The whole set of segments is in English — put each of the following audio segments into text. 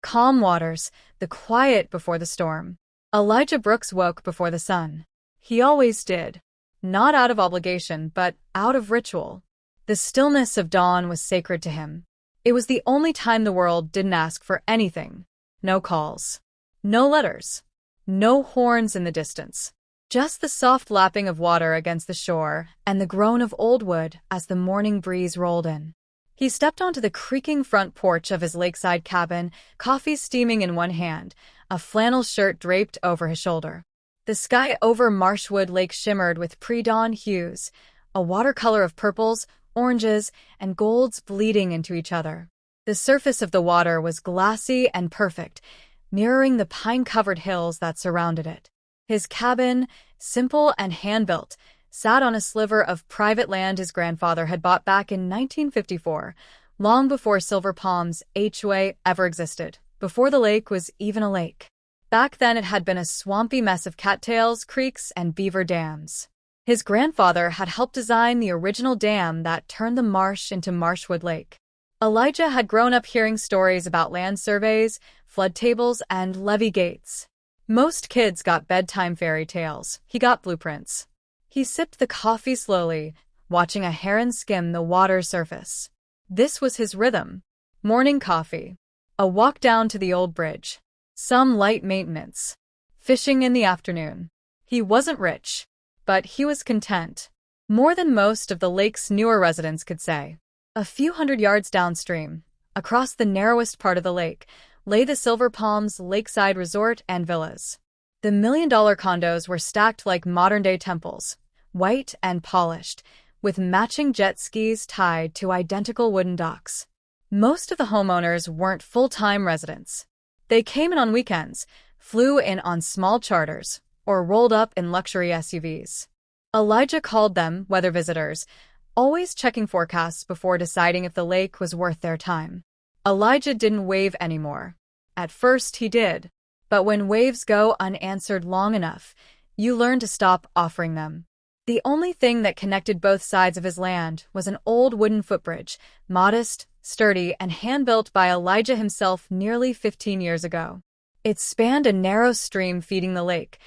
Calm waters, the quiet before the storm. Elijah Brooks woke before the sun. He always did. Not out of obligation, but out of ritual. The stillness of dawn was sacred to him. It was the only time the world didn't ask for anything. No calls. No letters. No horns in the distance. Just the soft lapping of water against the shore and the groan of old wood as the morning breeze rolled in. He stepped onto the creaking front porch of his lakeside cabin, coffee steaming in one hand, a flannel shirt draped over his shoulder. The sky over Marshwood Lake shimmered with pre-dawn hues, a watercolor of purples, oranges, and golds bleeding into each other. The surface of the water was glassy and perfect, mirroring the pine-covered hills that surrounded it. His cabin, simple and hand-built, sat on a sliver of private land his grandfather had bought back in 1954, long before Silver Palms HOA ever existed, before the lake was even a lake. Back then it had been a swampy mess of cattails, creeks, and beaver dams. His grandfather had helped design the original dam that turned the marsh into Marshwood Lake. Elijah had grown up hearing stories about land surveys, flood tables, and levee gates. Most kids got bedtime fairy tales. He got blueprints. He sipped the coffee slowly, watching a heron skim the water's surface. This was his rhythm. Morning coffee. A walk down to the old bridge. Some light maintenance. Fishing in the afternoon. He wasn't rich, but he was content. More than most of the lake's newer residents could say. A few hundred yards downstream, across the narrowest part of the lake, lay the Silver Palms Lakeside Resort and Villas. The million-dollar condos were stacked like modern-day temples, white and polished, with matching jet skis tied to identical wooden docks. Most of the homeowners weren't full-time residents. They came in on weekends, flew in on small charters, or rolled up in luxury SUVs. Elijah called them weather visitors, always checking forecasts before deciding if the lake was worth their time. Elijah didn't wave anymore. At first he did, but when waves go unanswered long enough, you learn to stop offering them. The only thing that connected both sides of his land was an old wooden footbridge, modest, sturdy, and hand-built by Elijah himself nearly 15 years ago. It spanned a narrow stream feeding the lake,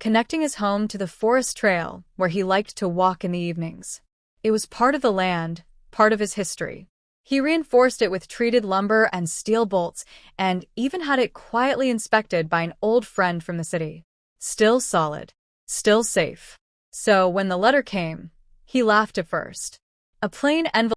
connecting his home to the forest trail where he liked to walk in the evenings. It was part of the land, part of his history. He reinforced it with treated lumber and steel bolts, and even had it quietly inspected by an old friend from the city. Still solid. Still safe. So when the letter came, he laughed at first. A plain envelope